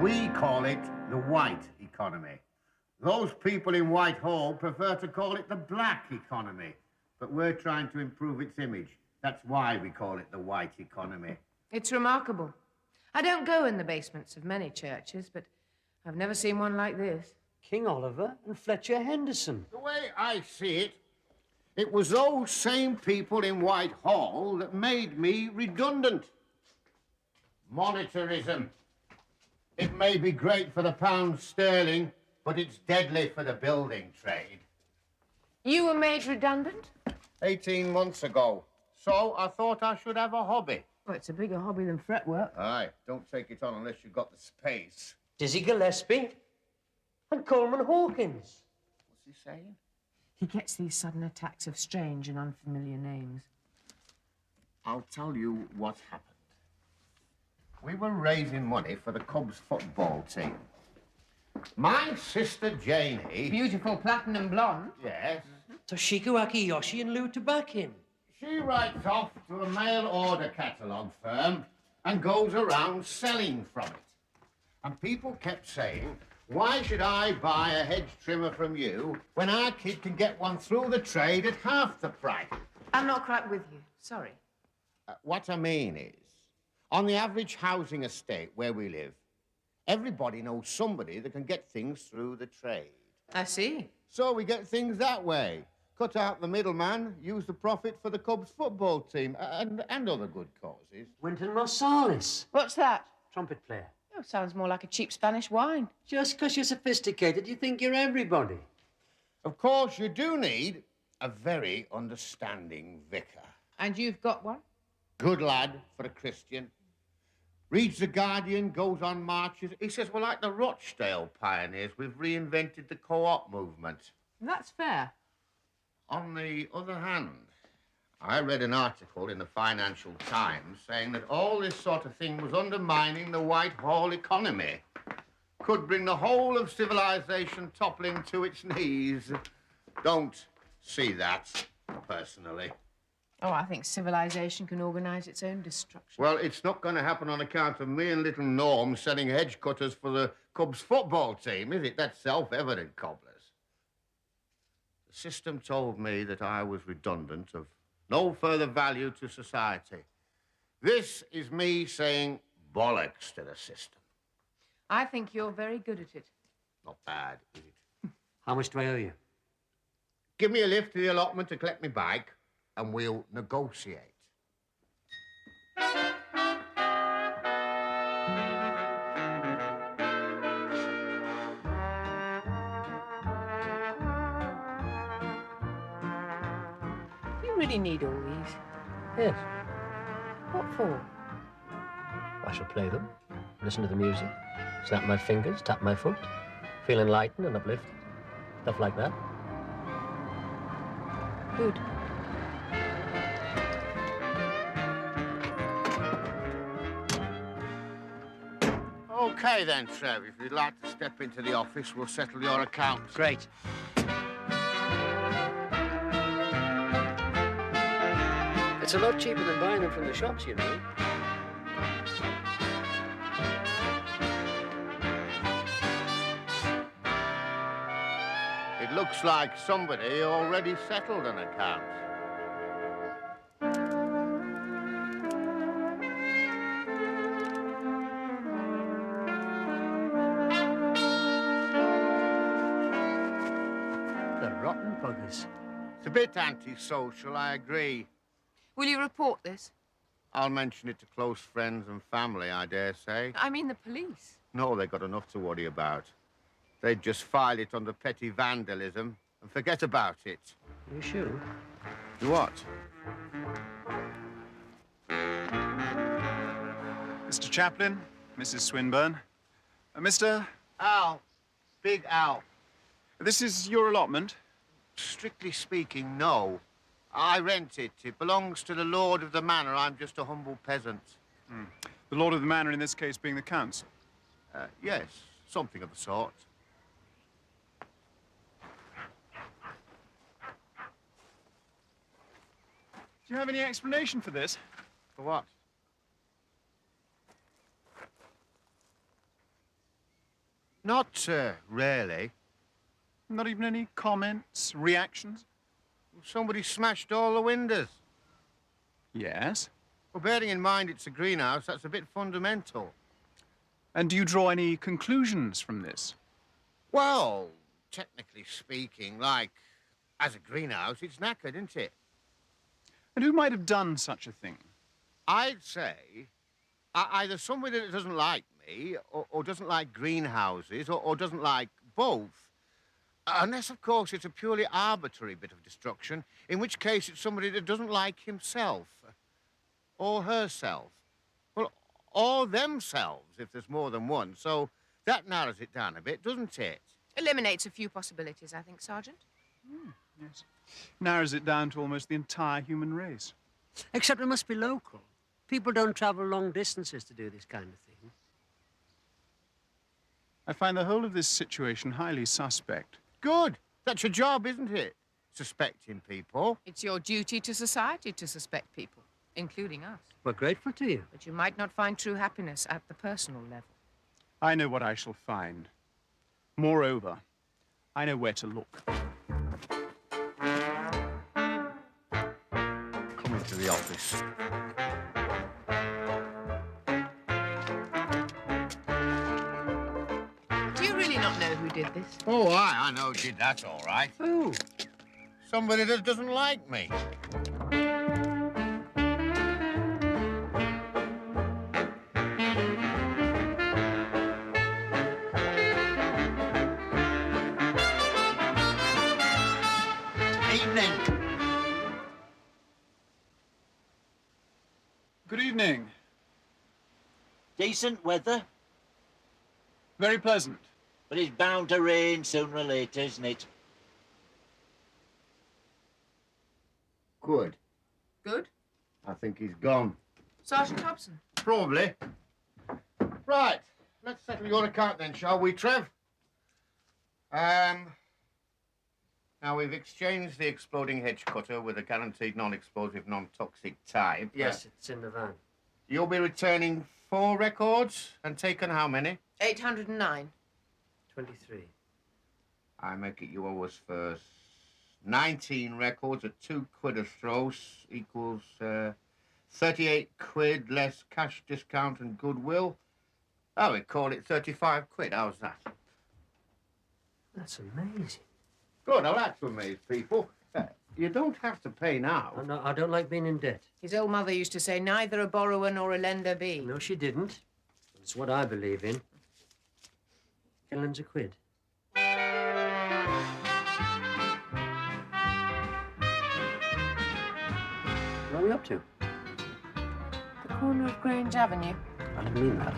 We call it the white economy. Those people in Whitehall prefer to call it the black economy, but we're trying to improve its image. That's why we call it the white economy. It's remarkable. I don't go in the basements of many churches, but I've never seen one like this. King Oliver and Fletcher Henderson. The way I see it, it was those same people in Whitehall that made me redundant. Monetarism. It may be great for the pound sterling, but it's deadly for the building trade. You were made redundant? 18 months ago. So I thought I should have a hobby. Well, it's a bigger hobby than fretwork. Aye, don't take it on unless you've got the space. Dizzy Gillespie and Coleman Hawkins. What's he saying? He gets these sudden attacks of strange and unfamiliar names. I'll tell you what happened. We were raising money for the Cubs football team. My sister Janie... Beautiful platinum blonde. Yes. Toshiko Akiyoshi and Lou Tabakin. She writes off to a mail order catalogue firm and goes around selling from it. And people kept saying, why should I buy a hedge trimmer from you when our kid can get one through the trade at half the price? I'm not quite with you. Sorry. What I mean is, on the average housing estate where we live, everybody knows somebody that can get things through the trade. I see. So we get things that way. Cut out the middleman, use the profit for the Cubs football team, and other good causes. Wynton Marsalis. What's that? Trumpet player. Oh, sounds more like a cheap Spanish wine. Just because you're sophisticated, you think you're everybody. Of course, you do need a very understanding vicar. And you've got one? Good lad for a Christian. Reads The Guardian, goes on marches. He says, well, like the Rochdale pioneers, we've reinvented the co-op movement. That's fair. On the other hand, I read an article in the Financial Times saying that all this sort of thing was undermining the Whitehall economy. Could bring the whole of civilization toppling to its knees. Don't see that, personally. Oh, I think civilization can organize its own destruction. Well, it's not going to happen on account of me and little Norm selling hedge cutters for the Cubs football team, is it? That's self-evident, cobblers. The system told me that I was redundant, of no further value to society. This is me saying bollocks to the system. I think you're very good at it. Not bad, is it? How much do I owe you? Give me a lift to the allotment to collect my bike, and we'll negotiate. You really need all these? Yes. What for? I shall play them, listen to the music, snap my fingers, tap my foot, feel enlightened and uplifted. Stuff like that. Good. Okay then, Trev. If you'd like to step into the office, we'll settle your accounts. Great. It's a lot cheaper than buying them from the shops, you know. It looks like somebody already settled an account. The rotten buggers. It's a bit antisocial, I agree. Will you report this? I'll mention it to close friends and family, I dare say. I mean the police. No, they've got enough to worry about. They'd just file it under petty vandalism and forget about it. You sure? What? Mr. Chaplin, Mrs. Swinburne. Mr. Al. Big Al. This is your allotment? Strictly speaking, no. I rent it. It belongs to the lord of the manor. I'm just a humble peasant. The lord of the manor in this case being the council? Yes, something of the sort. Do you have any explanation for this? For what? Not really. Not even any comments, reactions? Somebody smashed all the windows. Yes. Well, bearing in mind it's a greenhouse, that's a bit fundamental. And do you draw any conclusions from this? Well, technically speaking, like, as a greenhouse, it's knackered, isn't it? And who might have done such a thing? I'd say either somebody that doesn't like me, or doesn't like greenhouses, or doesn't like both. Unless, of course, it's a purely arbitrary bit of destruction, in which case it's somebody that doesn't like himself. Or herself. Well, or themselves, if there's more than one. So that narrows it down a bit, doesn't it? Eliminates a few possibilities, I think, Sergeant. Yes. Narrows it down to almost the entire human race. Except it must be local. People don't travel long distances to do this kind of thing. I find the whole of this situation highly suspect. Good. That's your job, isn't it? Suspecting people. It's your duty to society to suspect people, including us. We're grateful to you. But you might not find true happiness at the personal level. I know what I shall find. Moreover, I know where to look. Come into the office. Do you really not know who did this? Oh, I know who did that, all right. Who? Somebody that doesn't like me. Good evening. Decent weather, Very pleasant. but it's bound to rain sooner or later, isn't it? Good. Good. I think he's gone. Sergeant Hobson. Probably. Right. Let's settle your account then, shall we, Trev? Now, we've exchanged the exploding hedge cutter with a guaranteed non-explosive, non-toxic type. Yes, it's in the van. You'll be returning 4 records and taken how many? 809. 23. I make it you owe us first. 19 records at £2 a stroke equals 38 quid less cash discount and goodwill. Oh, we call it 35 quid. How's that? That's amazing. Good, I like to amaze people. You don't have to pay now. I don't like being in debt. His old mother used to say, neither a borrower nor a lender be. No, she didn't. It's what I believe in. Killing's a quid. Where are we up to? The corner of Grange Avenue. I didn't mean that.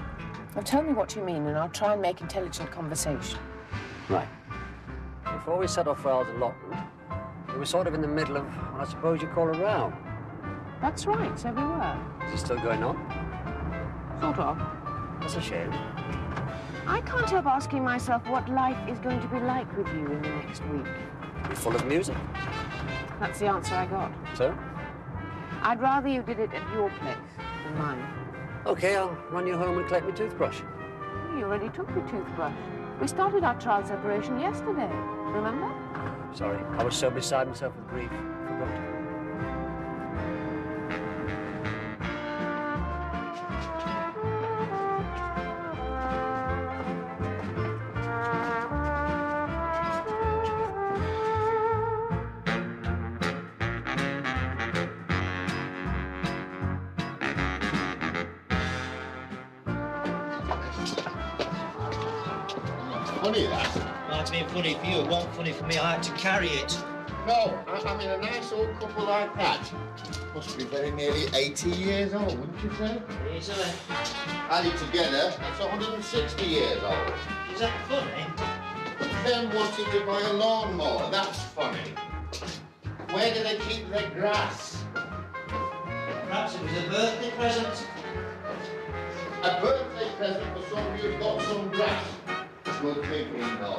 Well, tell me what you mean, and I'll try and make intelligent conversation. Right. Before we set off for our allotment, we were sort of in the middle of what I suppose you call a row. That's right, so we were. Is it still going on? Sort of. That's a shame. I can't help asking myself what life is going to be like with you in the next week. You're full of music. That's the answer I got. So? I'd rather you did it at your place than mine. Okay, I'll run you home and collect my toothbrush. You already took the toothbrush. We started our child separation yesterday, remember? Sorry, I was so beside myself with grief. Forgot. Funny, that. Might have been funny for you, it wasn't funny for me, I had to carry it. No, I mean, a nice old couple like that must be very nearly 80 years old, wouldn't you say? Easily. Added together, that's 160 years old. Is that funny? Them wanting to buy a lawnmower, that's funny. Where do they keep their grass? Perhaps it was a birthday present. A birthday present for somebody who's got some grass. We'll take it no.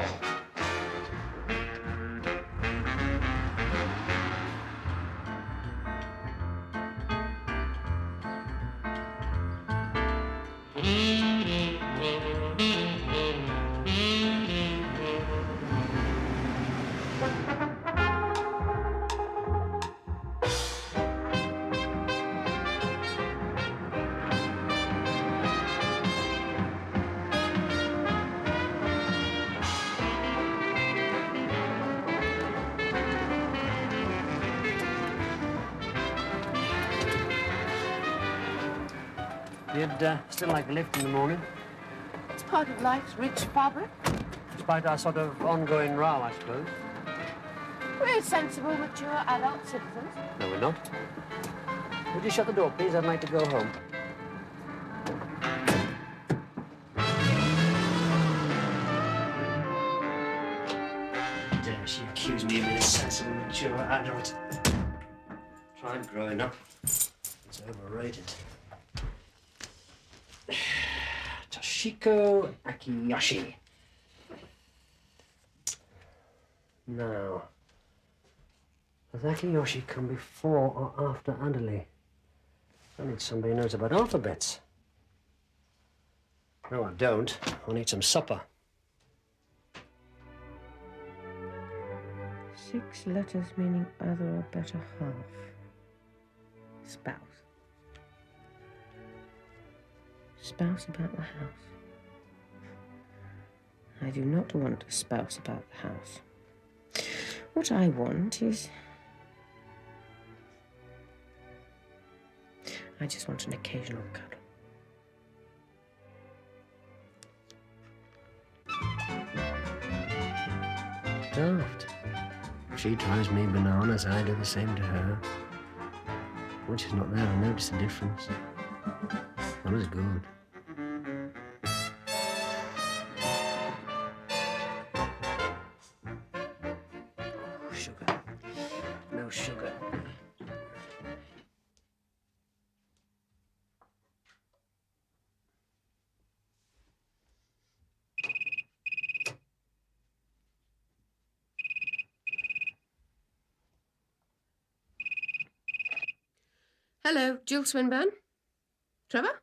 You'd still like a lift in the morning? It's part of life's rich fabric. Despite our sort of ongoing row, I suppose. We're sensible, mature, adult citizens. No, we're not. Would you shut the door, please? I'd like to go home. Dare she accuse me of being sensible, mature, adult? Tried growing up. It's overrated. Toshiko Akiyoshi. Now, does Akiyoshi come before or after Adderley? I need somebody who knows about alphabets. No, I don't. I'll need some supper. 6 letters meaning other or better half. Spouse. Spouse about the house. I do not want a spouse about the house. What I want is... I just want an occasional cuddle. Daft. She drives me bananas, I do the same to her. When she's not there, I notice the difference. Not as good. Oh, sugar. No sugar. Hello, Jill Swinburne? Trevor?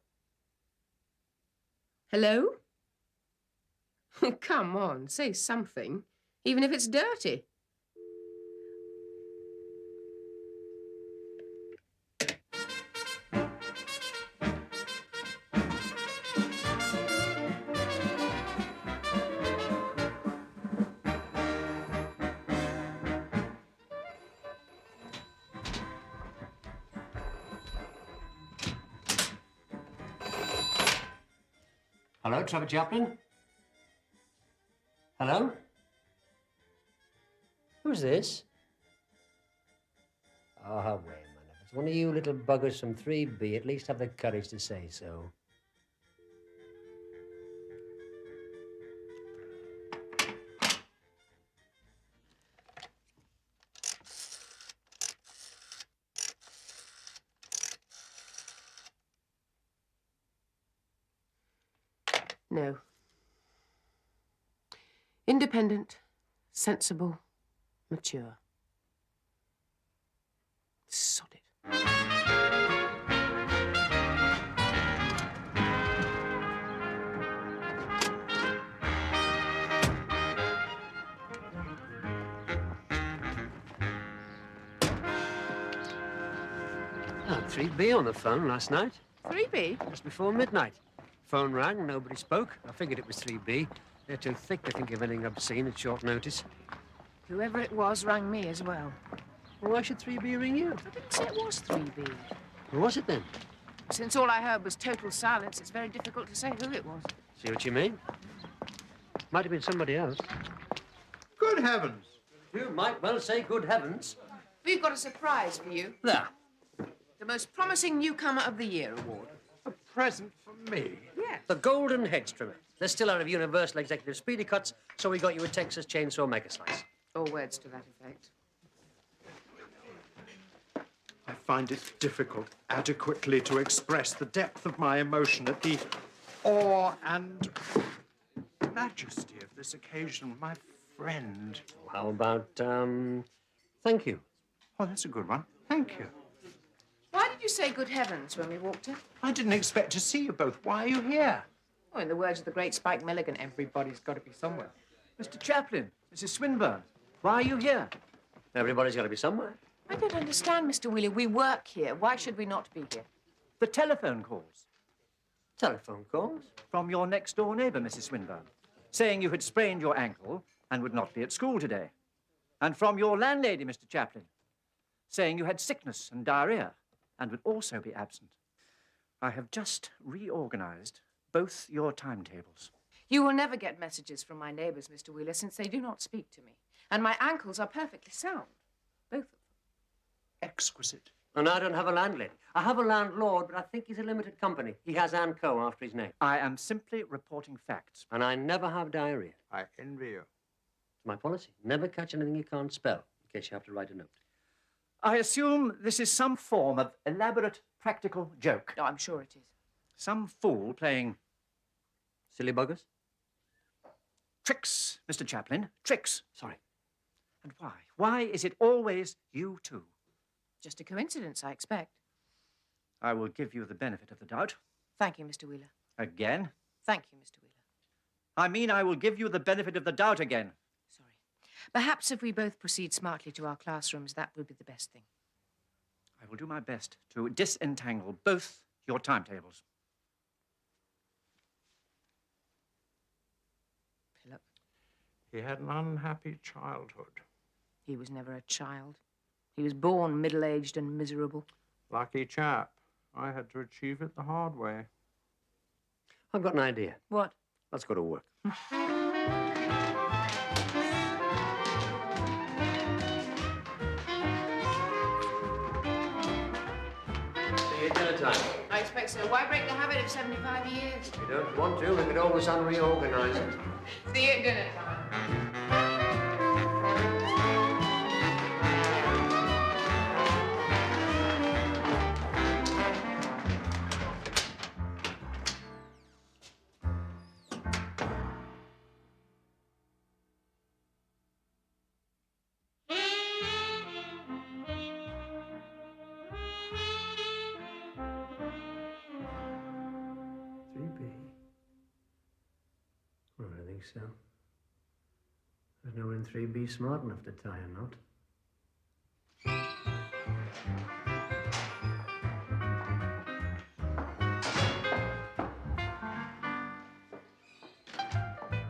Hello? Come on, say something, even if it's dirty. Hello, Trevor Chaplin? Hello? Who's this? Oh, wait a minute. If it's one of you little buggers from 3B, at least have the courage to say so. No. Independent, sensible, mature. Sod it. I had 3B on the phone last night, 3B? just before midnight. Phone rang, nobody spoke. I figured it was 3B. They're too thick to think of anything obscene at short notice. Whoever it was rang me as well. Well, why should 3B ring you? I didn't say it was 3B. Who was it then? Since all I heard was total silence, it's very difficult to say who it was. See what you mean? Might have been somebody else. Good heavens! You might well say good heavens. We've got a surprise for you. There. The most promising newcomer of the year award. A present for me. Yes. The golden hedge trimmer. They're still out of Universal Executive Speedy Cuts, so we got you a Texas Chainsaw Mega Slice. Or words to that effect. I find it difficult adequately to express the depth of my emotion at the awe and majesty of this occasion, my friend. How about, thank you? Oh, that's a good one. Thank you. Why did you say good heavens when we walked in? I didn't expect to see you both. Why are you here? Oh, in the words of the great Spike Milligan, everybody's got to be somewhere. Mr. Chaplin, Mrs. Swinburne, why are you here? Everybody's got to be somewhere. I don't understand, Mr. Wheeler. We work here. Why should we not be here? The telephone calls Telephone calls? from your next-door neighbor, Mrs. Swinburne, saying you had sprained your ankle and would not be at school today. And from your landlady, Mr. Chaplin, saying you had sickness and diarrhea and would also be absent. I have just reorganized both your timetables. You will never get messages from my neighbors, Mr. Wheeler, since they do not speak to me. And my ankles are perfectly sound. Both of them. Exquisite. And I don't have a landlady. I have a landlord, but I think he's a limited company. He has Ann Co. after his name. I am simply reporting facts. And I never have diarrhea. I envy you. It's my policy. Never catch anything you can't spell, in case you have to write a note. I assume this is some form of elaborate practical joke. Oh, I'm sure it is. Some fool playing Silly buggers? tricks, Mr. Chaplin, tricks. Sorry. And why? Why is it always you two? Just a coincidence, I expect. I will give you the benefit of the doubt. Thank you, Mr. Wheeler. Again? Thank you, Mr. Wheeler. I mean, I will give you the benefit of the doubt again. Sorry. Perhaps if we both proceed smartly to our classrooms, that would be the best thing. I will do my best to disentangle both your timetables. Philip, He had an unhappy childhood. he was never a child. He was born middle-aged and miserable. Lucky chap. I had to achieve it the hard way. I've got an idea. What? Let's go to work. See you at dinner time. I expect so. Why break the habit of 75 years? If you don't want to, we could always unreorganize it. See you at dinner time. Well, I think so. There's no one in 3B smart enough to tie a knot.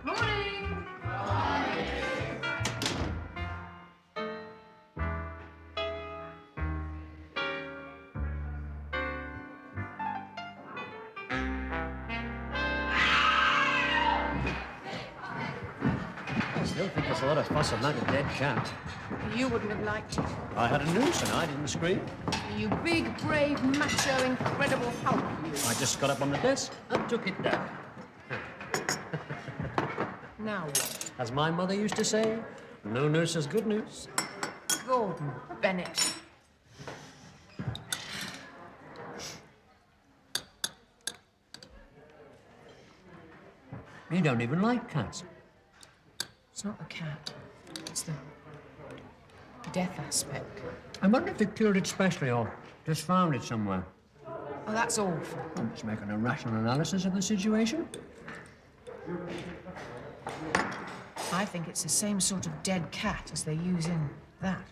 Morning! I still think there's a lot of fuss about a dead cat. You wouldn't have liked it. I had a noose and I didn't scream. You big, brave, macho, incredible Hulk, you. I just got up on the desk and took it down. Now what? As my mother used to say, no noose is good news. Gordon Bennett. You don't even like cats. It's not the cat. It's the death aspect. I wonder if they killed it specially or just found it somewhere. Oh, that's awful. I'm just making a rational analysis of the situation. I think it's the same sort of dead cat as they use in that.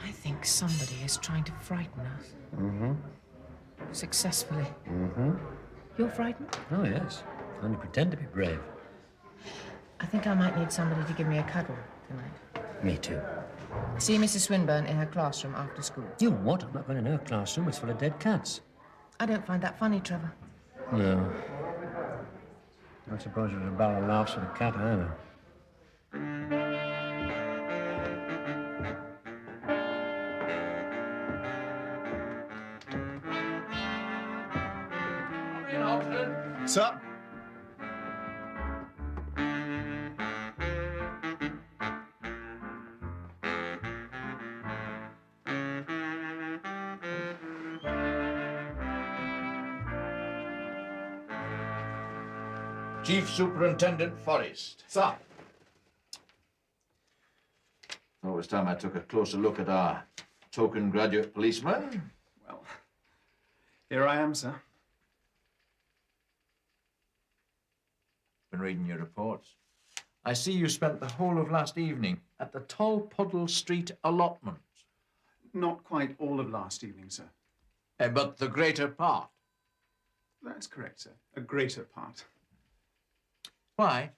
I think somebody is trying to frighten us. Mm-hmm. Successfully. Mm-hmm. You're frightened? Oh, yes. Only pretend to be brave. I think I might need somebody to give me a cuddle tonight. Me too. See Mrs. Swinburne in her classroom after school. You what? I'm not going in her classroom. It's full of dead cats. I don't find that funny, Trevor. No. I suppose there's a barrel of laughs for the cat either. Sir? Chief Superintendent Forrest. Sir? Thought it was time I took a closer look at our token graduate policeman. Well, here I am, sir. Been reading your reports. I see you spent the whole of last evening at the Tolpuddle Street Allotment. Not quite all of last evening, sir. But the greater part. That's correct, sir. A greater part. Why?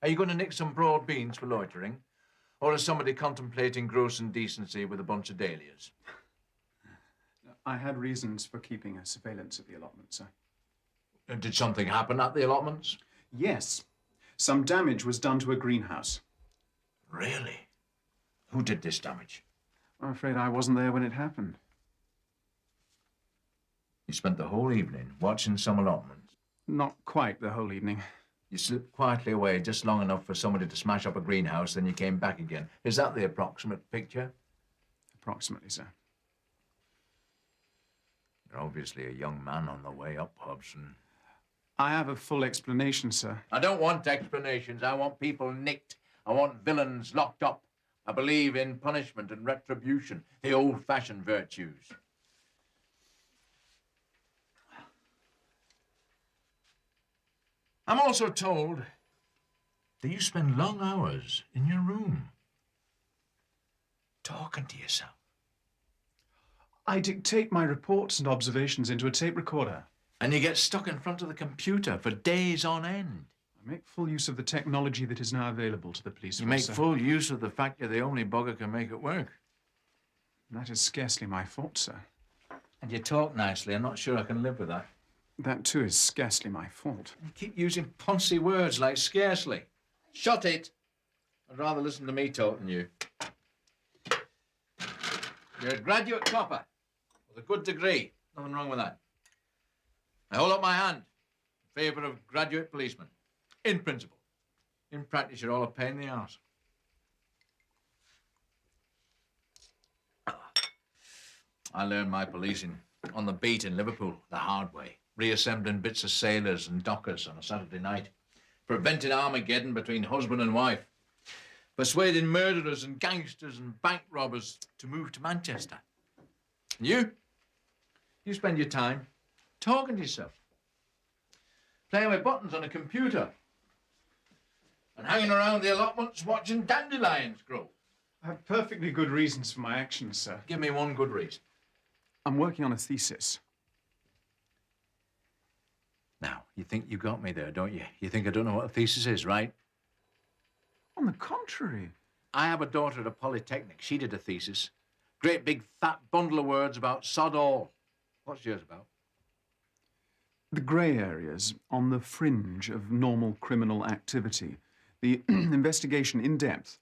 Are you going to nick some broad beans for loitering? Or is somebody contemplating gross indecency with a bunch of dahlias? I had reasons for keeping a surveillance at the allotment, sir. Did something happen at the allotments? Yes. Some damage was done to a greenhouse. Really? Who did this damage? I'm afraid I wasn't there when it happened. You spent the whole evening watching some allotments. Not quite the whole evening. You slipped quietly away just long enough for somebody to smash up a greenhouse, then you came back again. Is that the approximate picture? Approximately, sir. You're obviously a young man on the way up, Hobson. I have a full explanation, sir. I don't want explanations. I want people nicked. I want villains locked up. I believe in punishment and retribution, the old-fashioned virtues. I'm also told that you spend long hours in your room talking to yourself. I dictate my reports and observations into a tape recorder. And you get stuck in front of the computer for days on end. I make full use of the technology that is now available to the police You force, make sir. full use of the fact you're the only bugger can make it work. That is scarcely my fault, sir. And you talk nicely. I'm not sure I can live with that. That, too, is scarcely my fault. You keep using poncy words like scarcely. Shut it. I'd rather listen to me talk than you. You're a graduate copper with a good degree. Nothing wrong with that. I hold up my hand in favour of graduate policemen. In principle. In practice, you're all a pain in the arse. I learned my policing on the beat in Liverpool, the hard way. Reassembling bits of sailors and dockers on a Saturday night. Preventing Armageddon between husband and wife. Persuading murderers and gangsters and bank robbers to move to Manchester. And you spend your time talking to yourself. Playing with buttons on a computer. And hanging around the allotments watching dandelions grow. I have perfectly good reasons for my actions, sir. Give me one good reason. I'm working on a thesis. Now, you think you got me there, don't you? You think I don't know what a thesis is, right? On the contrary. I have a daughter at a polytechnic. She did a thesis. Great big fat bundle of words about sod all. What's yours about? The grey areas on the fringe of normal criminal activity. The investigation in depth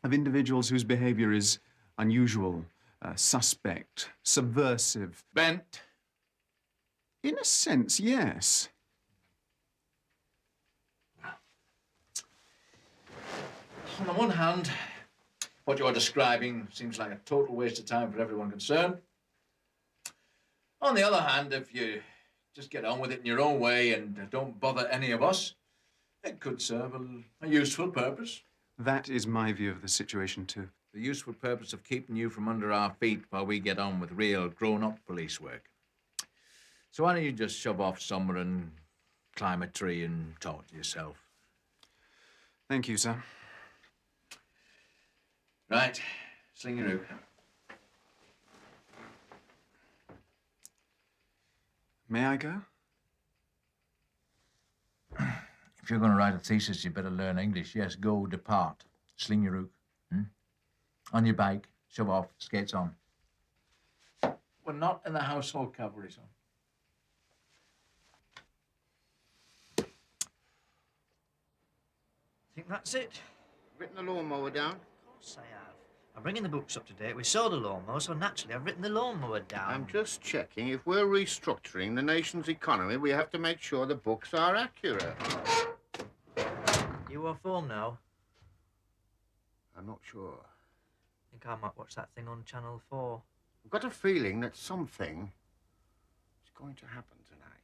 of individuals whose behavior is unusual, suspect, subversive. Bent. In a sense, yes. On the one hand, what you're describing seems like a total waste of time for everyone concerned. On the other hand, if you just get on with it in your own way and don't bother any of us, it could serve a useful purpose. That is my view of the situation, too. The useful purpose of keeping you from under our feet while we get on with real grown-up police work. So why don't you just shove off somewhere and climb a tree and talk to yourself? Thank you, sir. Right, sling your hook. May I go? If you're going to write a thesis, you better learn English. Yes, go, depart. Sling your hook. On your bike, shove off, skates on. We're not in the household cavalry, son. Think that's it? Written the lawnmower down? Of course I have. I'm bringing the books up to date. We saw the lawnmower, so naturally I've written the lawnmower down. I'm just checking. If we're restructuring the nation's economy, we have to make sure the books are accurate. You off home now? I'm not sure. I think I might watch that thing on Channel 4. I've got a feeling that something is going to happen tonight.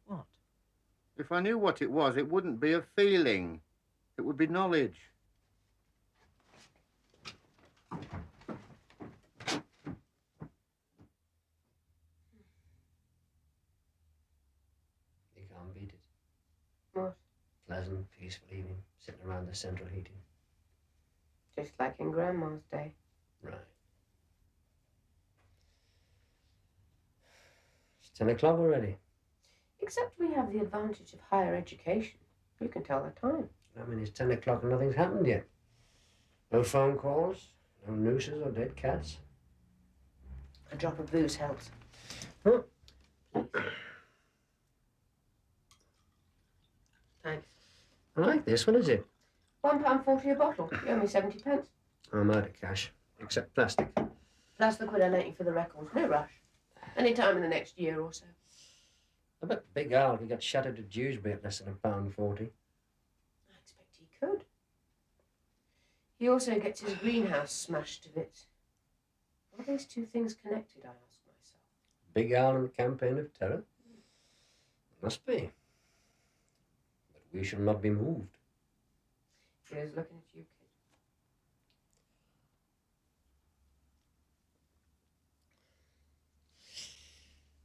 What? If I knew what it was, it wouldn't be a feeling. It would be knowledge. You can't beat it. What? Pleasant, peaceful evening, sitting around the central heating. Just like in Grandma's day. Right. It's 10 o'clock already. Except we have the advantage of higher education. You can tell the time. I mean, it's 10 o'clock and nothing's happened yet. No phone calls, no nooses or dead cats. A drop of booze helps. Huh? Thanks. I like this. What is it? £1.40 a bottle. You owe me 70 pence. I'm out of cash, except plastic. That's the quid I lent you for the records. No rush. Any time in the next year or so. I bet Big Al could get shattered at Dewsbury at less than £1.40. I expect he could. He also gets his greenhouse smashed to bits. Are these two things connected, I ask myself? Big Al and the campaign of terror? Must be. But we shall not be moved. Here's looking at you, kid.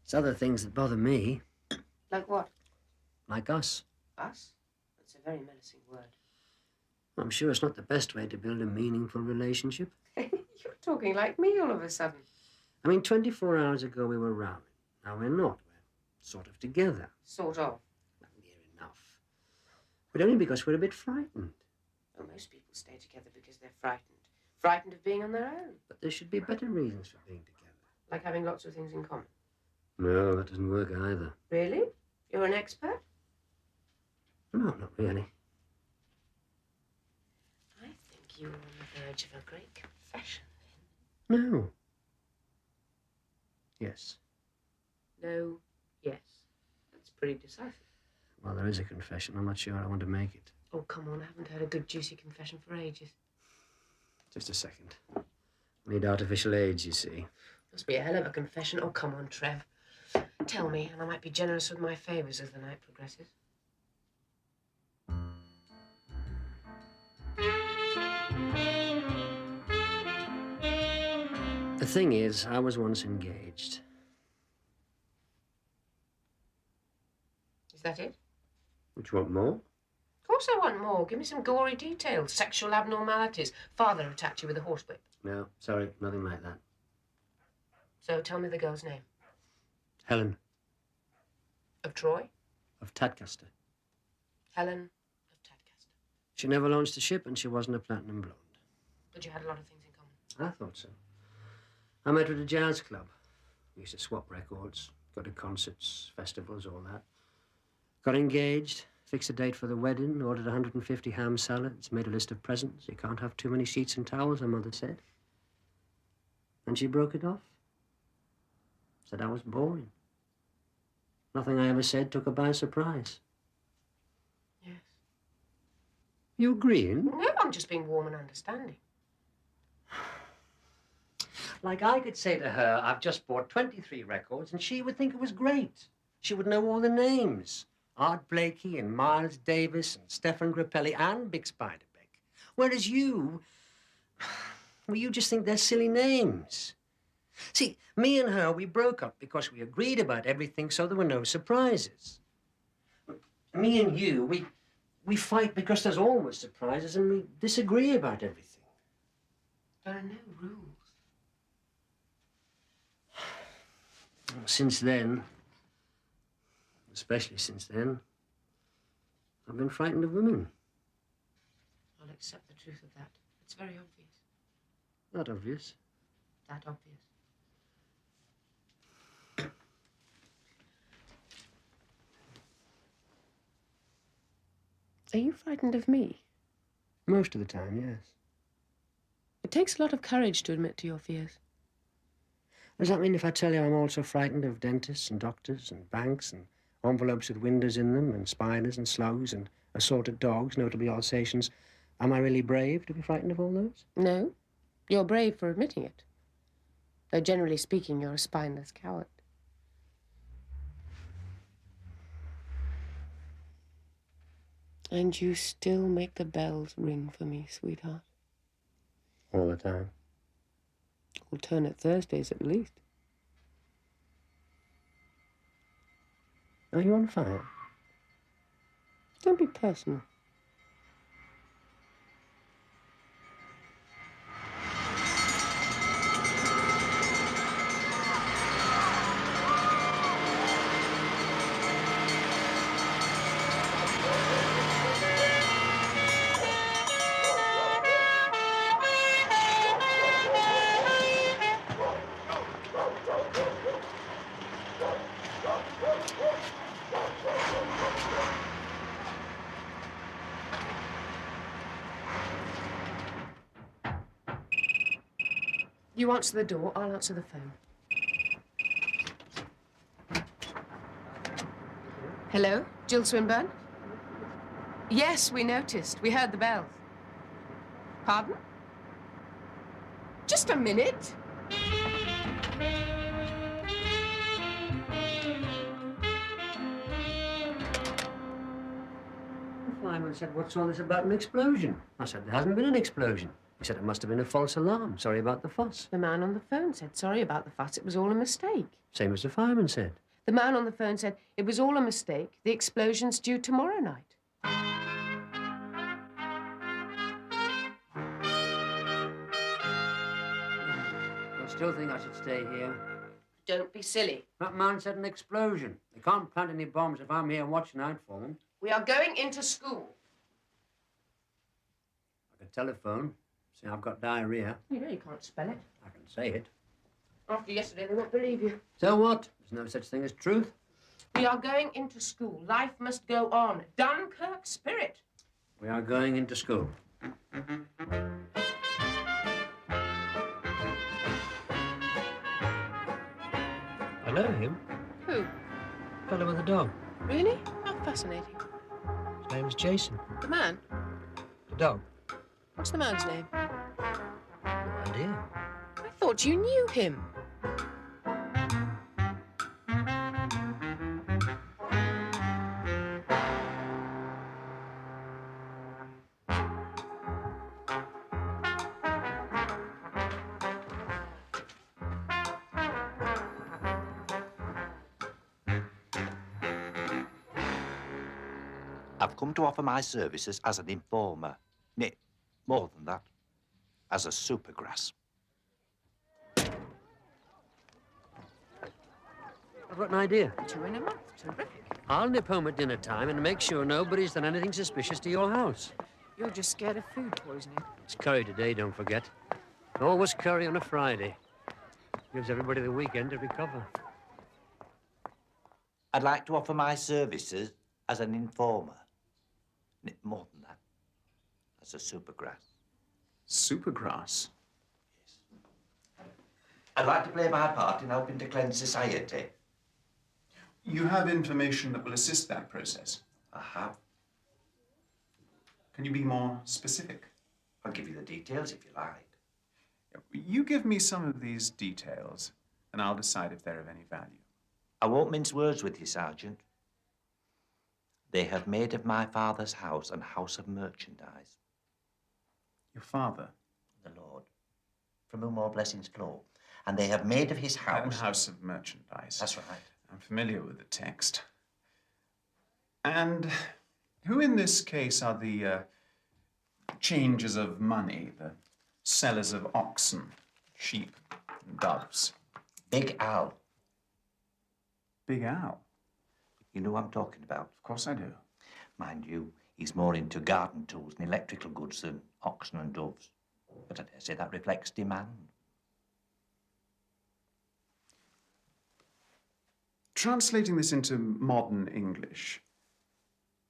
It's other things that bother me, Like what? like us. Us? That's a very menacing word. I'm sure it's not the best way to build a meaningful relationship. You're talking like me all of a sudden. I mean, 24 hours ago we were rowing. Now we're not. We're sort of together. Sort of. Not near enough. But only because we're a bit frightened. Well, most people stay together because they're frightened. Frightened of being on their own. But there should be better reasons for being together. Like having lots of things in common. No, that doesn't work either. Really? You're an expert? No, not really. I think you were on the verge of a great confession No. Yes. then. No, yes. That's pretty decisive. Well, there is a confession. I'm not sure I want to make it. Oh, come on. I haven't heard a good, juicy confession for ages. Just a second. Need artificial aids, you see. Must be a hell of a confession. Oh, come on, Trev. Tell me, and I might be generous with my favours as the night progresses. The thing is, I was once engaged. Is that it? Would you want more? Of course I want more. Give me some gory details. Sexual abnormalities. Father attacked you with a horsewhip. No, sorry, nothing like that. So tell me the girl's name. Helen Of Troy? of Tadcaster. Helen of Tadcaster. She never launched a ship and she wasn't a platinum blonde. But you had a lot of things in common. I thought so. I met her at a jazz club. We used to swap records, go to concerts, festivals, all that. Got engaged, fixed a date for the wedding, ordered 150 ham salads, made a list of presents. You can't have too many sheets and towels, her mother said. And she broke it off. Said I was boring. Nothing I ever said took her by surprise. Yes. You agreeing? No, I'm just being warm and understanding. Like I could say to her, I've just bought 23 records, and she would think it was great. She would know all the names. Art Blakey and Miles Davis and Stefan Grappelli and Big Beiderbecke. Whereas you, well, you just think they're silly names. See, me and her, we broke up because we agreed about everything so there were no surprises. Me and you, we fight because there's always surprises and we disagree about everything. There are no rules. Since then, especially since then, I've been frightened of women. I'll accept the truth of that. It's very obvious. Not obvious. That obvious. Are you frightened of me? Most of the time, yes. It takes a lot of courage to admit to your fears. Does that mean if I tell you I'm also frightened of dentists and doctors and banks and envelopes with windows in them and spiders and slugs and assorted dogs, notably Alsatians, am I really brave to be frightened of all those? No. You're brave for admitting it. Though generally speaking, you're a spineless coward. And you still make the bells ring for me, sweetheart. All the time. Alternate Thursdays at least. Are you on fire? Don't be personal. You answer the door, I'll answer the phone. Hello, Jill Swinburne? Yes, we noticed. We heard the bells. Pardon? Just a minute. The fireman said, what's all this about an explosion? I said, there hasn't been an explosion. He said, it must have been a false alarm. Sorry about the fuss. The man on the phone said, sorry about the fuss, it was all a mistake. Same as the fireman said. The man on the phone said, it was all a mistake. The explosion's due tomorrow night. I still think I should stay here. Don't be silly. That man said an explosion. They can't plant any bombs if I'm here watching out for them. We are going into school. I could telephone, say I've got diarrhea. You know you can't spell it. I can say it. After yesterday, they won't believe you. So what? There's no such thing as truth. We are going into school. Life must go on. Dunkirk spirit. We are going into school. I know him. Who? Fellow with the dog. Really? How fascinating. His name's Jason. The man? The dog. What's the man's name? No idea. I thought you knew him. I've come to offer my services as an informer. Nay, more than that, as a Supergrass. I've got an idea. 2 in a month. Terrific. I'll nip home at dinner time and make sure nobody's done anything suspicious to your house. You're just scared of food poisoning. It's curry today, don't forget. Always curry on a Friday. Gives everybody the weekend to recover. I'd like to offer my services as an informer. Nay, more than that, as a Supergrass. Supergrass? I'd like to play my part in helping to cleanse society. You have information that will assist that process. I have. Can you be more specific? I'll give you the details if you like. You give me some of these details, and I'll decide if they're of any value. I won't mince words with you, Sergeant. They have made of my father's house an house of merchandise. Your father? The Lord, from whom all blessings flow. And they have made of his house... A house of merchandise. That's right. I'm familiar with the text. And who in this case are the changers of money, the sellers of oxen, sheep, and doves? Big Al. Big Al? You know what I'm talking about? Of course I do. Mind you, he's more into garden tools and electrical goods than oxen and doves. But I dare say that reflects demand. Translating this into modern English,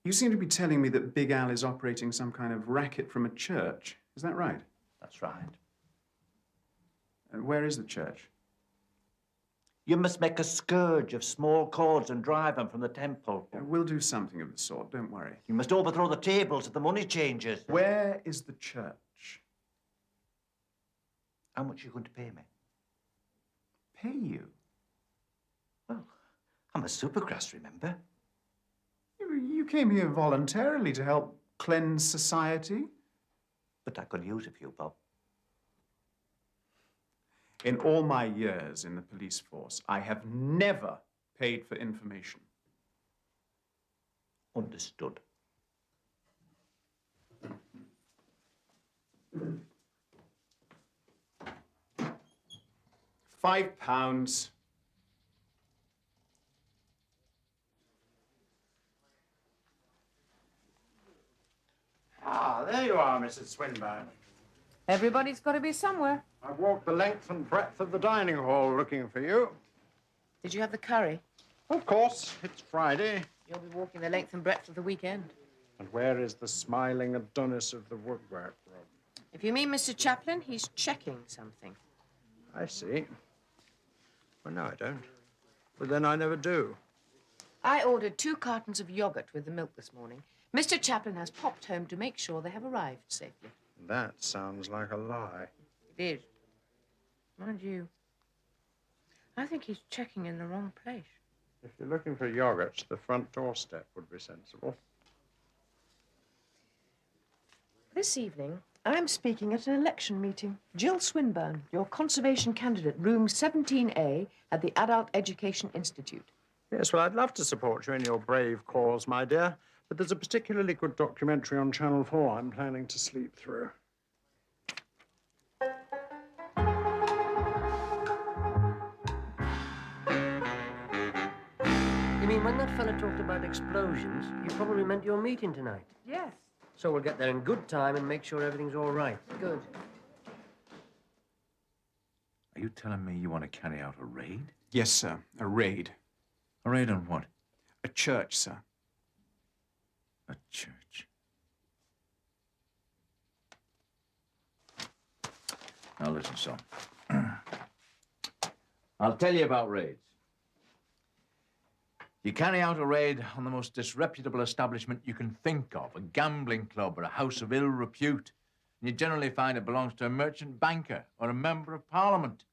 you seem to be telling me that Big Al is operating some kind of racket from a church. Is that right? That's right. And where is the church? You must make a scourge of small cords and drive them from the temple. We'll do something of the sort, don't worry. You must overthrow the tables of the money changers. Where is the church? How much are you going to pay me? Pay you? Well, I'm a Supergrass, remember? You came here voluntarily to help cleanse society? But I could use a few, Bob. In all my years in the police force, I have never paid for information. Understood. £5. Ah, there you are, Mrs. Swinburne. Everybody's got to be somewhere. I've walked the length and breadth of the dining hall looking for you. Did you have the curry? Of course, it's Friday. You'll be walking the length and breadth of the weekend. And where is the smiling Adonis of the woodwork room? If you mean Mr. Chaplin, he's checking something. I see. Well, no, I don't. But then I never do. I ordered 2 cartons of yogurt with the milk this morning. Mr. Chaplin has popped home to make sure they have arrived safely. That sounds like a lie. It is. Mind you, I think he's checking in the wrong place. If you're looking for yogurts, the front doorstep would be sensible. This evening, I'm speaking at an election meeting. Jill Swinburne, your conservation candidate, room 17A at the Adult Education Institute. Yes, well, I'd love to support you in your brave cause, my dear, but there's a particularly good documentary on Channel 4 I'm planning to sleep through. You mean when that fella talked about explosions, you probably meant your meeting tonight? Yes. So we'll get there in good time and make sure everything's all right. Good. Are you telling me you want to carry out a raid? Yes, sir. A raid. A raid on what? A church, sir. A church. Now listen, son. I'll tell you about raids. You carry out a raid on the most disreputable establishment you can think of, a gambling club or a house of ill repute. And you generally find it belongs to a merchant banker or a member of parliament.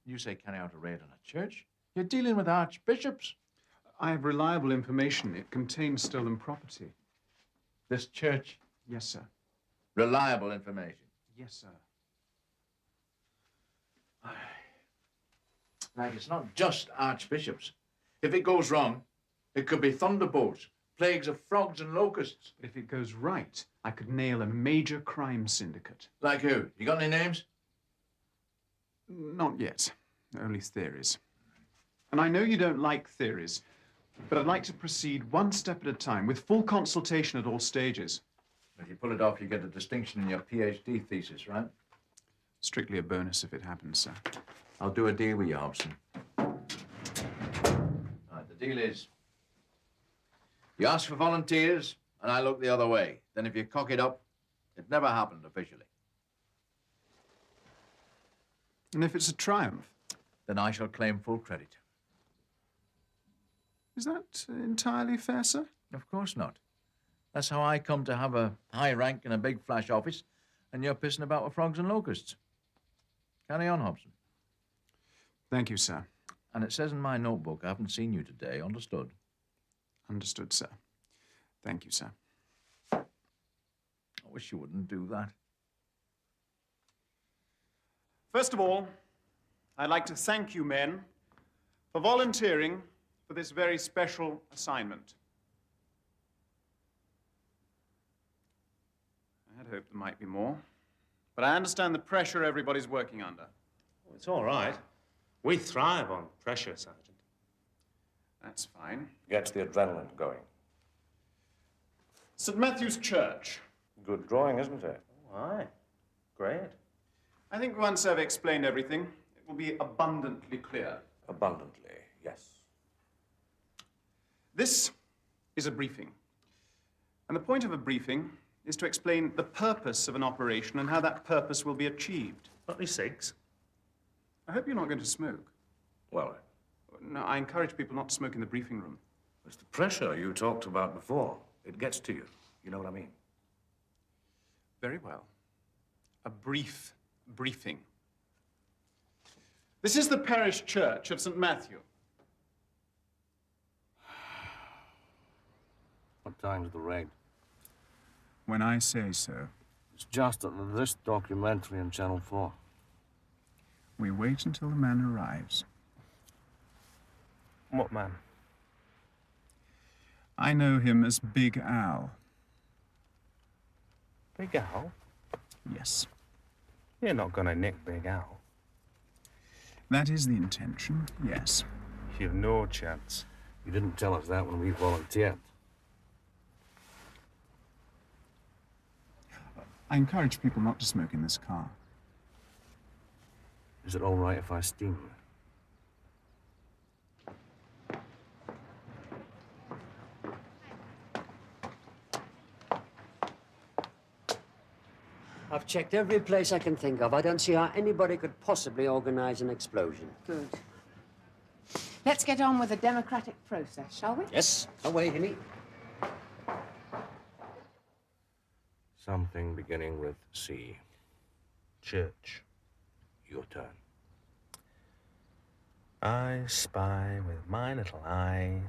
You say carry out a raid on a church? You're dealing with archbishops. I have reliable information. It contains stolen property. This church? Yes, sir. Reliable information. Yes, sir. Like, it's not just archbishops. If it goes wrong, it could be thunderbolts, plagues of frogs and locusts. But if it goes right, I could nail a major crime syndicate. Like who? You got any names? Not yet. Only theories. And I know you don't like theories, but I'd like to proceed one step at a time with full consultation at all stages. If you pull it off, you get a distinction in your PhD thesis, right? Strictly a bonus if it happens, sir. I'll do a deal with you, Hobson. Right, the deal is, you ask for volunteers, and I look the other way. Then if you cock it up, it never happened officially. And if it's a triumph? Then I shall claim full credit. Is that entirely fair, sir? Of course not. That's how I come to have a high rank in a big flash office, and you're pissing about with frogs and locusts. Carry on, Hobson. Thank you, sir. And it says in my notebook, I haven't seen you today. Understood? Understood, sir. Thank you, sir. I wish you wouldn't do that. First of all, I'd like to thank you men for volunteering for this very special assignment. I had hoped there might be more, but I understand the pressure everybody's working under. Well, it's all right. We thrive on pressure, Sergeant. That's fine. Gets the adrenaline going. St. Matthew's Church. Good drawing, isn't it? Oh, aye. Great. I think once I've explained everything, it will be abundantly clear. Abundantly, yes. This is a briefing. And the point of a briefing is to explain the purpose of an operation and how that purpose will be achieved. Got any cigs? I hope you're not going to smoke. Well, No, I encourage people not to smoke in the briefing room. it's the pressure you talked about before. It gets to you. You know what I mean? Very well. A brief briefing. This is the parish church of St. Matthew. What time's the raid? When I say so. It's just that this documentary on Channel 4. We wait until the man arrives. What man? I know him as Big Al. Big Al? Yes. You're not gonna nick Big Al. That is the intention, yes. You've no chance. You didn't tell us that when we volunteered. I encourage people not to smoke in this car. Is it all right if I steam you? I've checked every place I can think of. I don't see how anybody could possibly organize an explosion. Good. Let's get on with the democratic process, shall we? Yes. Away, Hinny. Something beginning with C. Church. Your turn. I spy with my little eye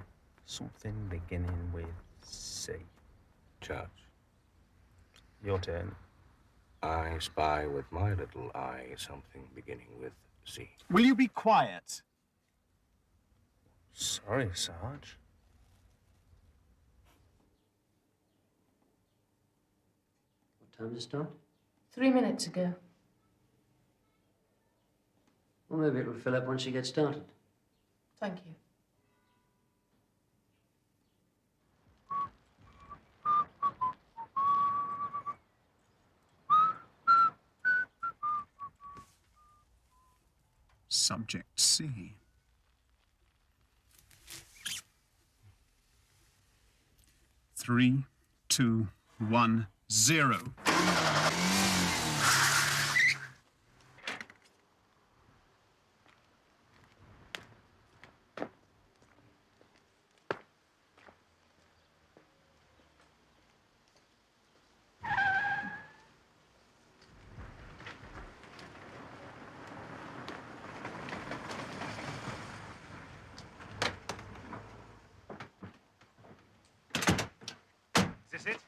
something beginning with C. Church. Your turn. I spy with my little eye something beginning with C. Will you be quiet? Sorry, Sarge. What time does it start? 3 minutes ago. Well, maybe it'll fill up once you get started. Thank you. Subject C. Three, 2, 1, 0. Is this it?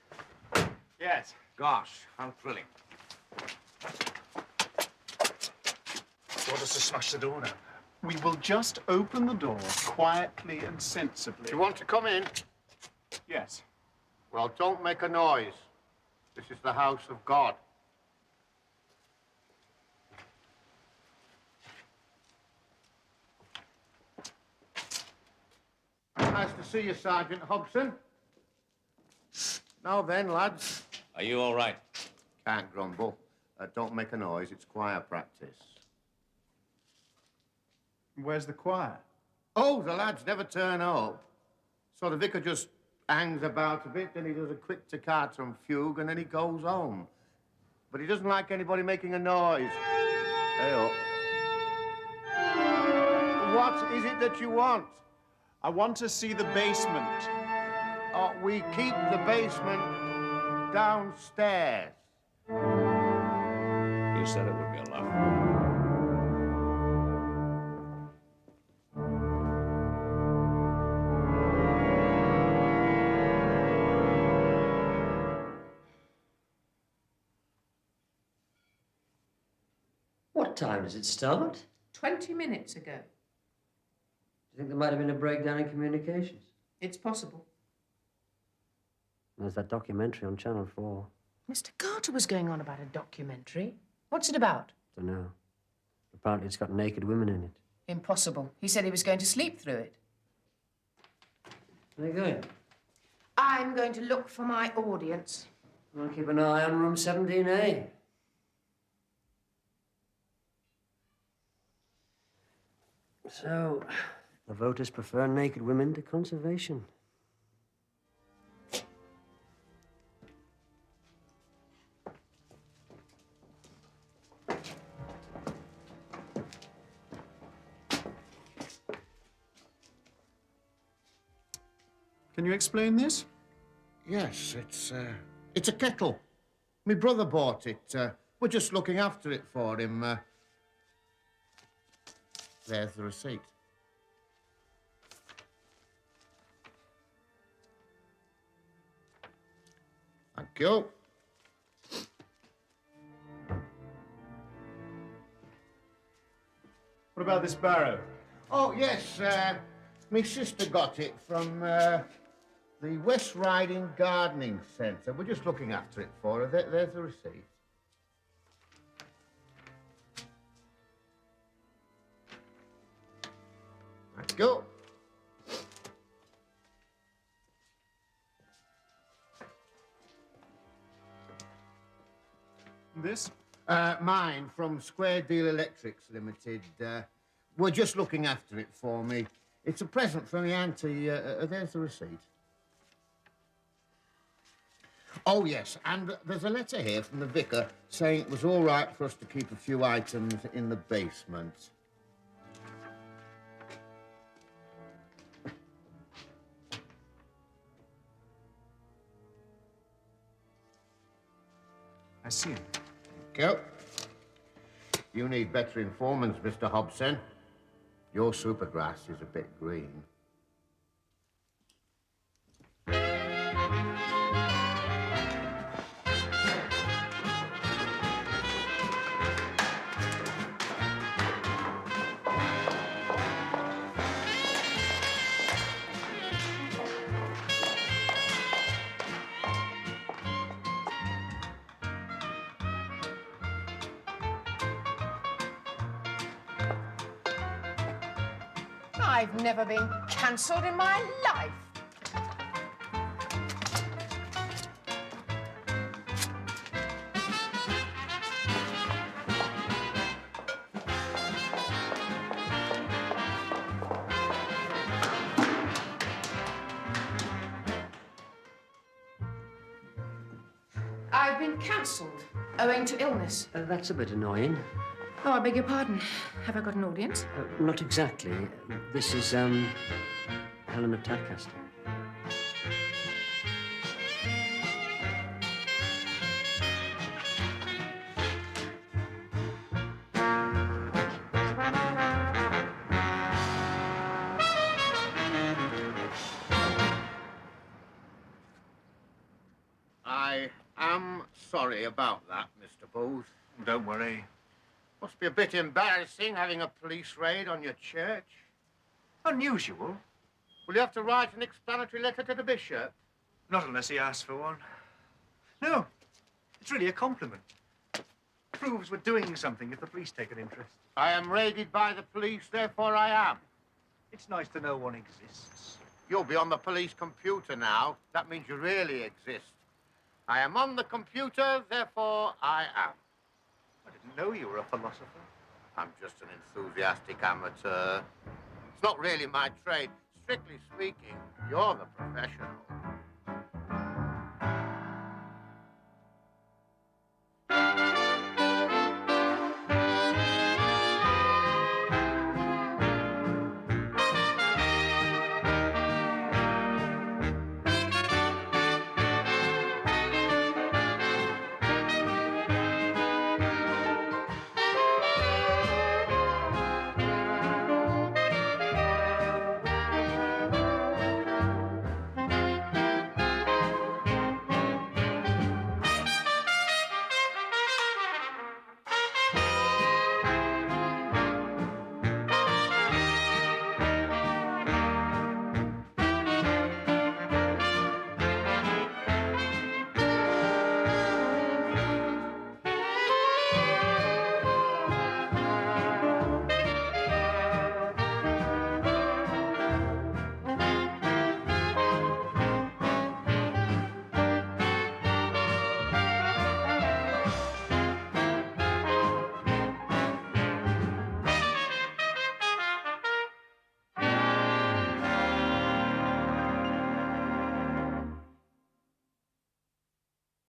Yes. Gosh, how thrilling. Want us to smash the door down? We will just open the door quietly and sensibly. Do you want to come in? Yes. Well, don't make a noise. This is the house of God. Nice to see you, Sergeant Hobson. Now then, lads. Are you all right? Can't grumble. Don't make a noise. It's choir practice. Where's the choir? Oh, the lads never turn up. So the vicar just hangs about a bit, then he does a quick toccata and fugue, and then he goes home. But he doesn't like anybody making a noise. Hey up. What is it that you want? I want to see the basement. We keep the basement downstairs. You said it would be a laugh. What time does it start? 20 minutes ago. Do you think there might have been a breakdown in communications? It's possible. There's that documentary on Channel 4. Mr. Carter was going on about a documentary. What's it about? Don't know. Apparently it's got naked women in it. Impossible. He said he was going to sleep through it. Where are you going? I'm going to look for my audience. I'll keep an eye on room 17A. So, the voters prefer naked women to conservation. Can you explain this? Yes, it's a kettle. My brother bought it. We're just looking after it for him. There's the receipt. Thank you. What about this barrow? Oh, yes, my sister got it from the West Riding Gardening Centre. We're just looking after it for her. There's the receipt. Let's go. This? Mine, from Square Deal Electrics Limited. We're just looking after it for me. It's a present from the auntie. There's the receipt. Oh, yes, and there's a letter here from the vicar saying it was all right for us to keep a few items in the basement. I see. Thank you. You need better informants, Mr. Hobson. Your Supergrass is a bit green. I've never been cancelled in my life. I've been cancelled owing to illness. That's a bit annoying. Oh, I beg your pardon. Have I got an audience? Not exactly. This is, Helen of Tadcaster. I am sorry about that, Mr. Booth. Don't worry. Must be a bit embarrassing having a police raid on your church. Unusual. Will you have to write an explanatory letter to the bishop? Not unless he asks for one. No, it's really a compliment. Proves we're doing something if the police take an interest. I am raided by the police, therefore I am. It's nice to know one exists. You'll be on the police computer now. That means you really exist. I am on the computer, therefore I am. I didn't know you were a philosopher. I'm just an enthusiastic amateur. It's not really my trade. Strictly speaking, you're the professional.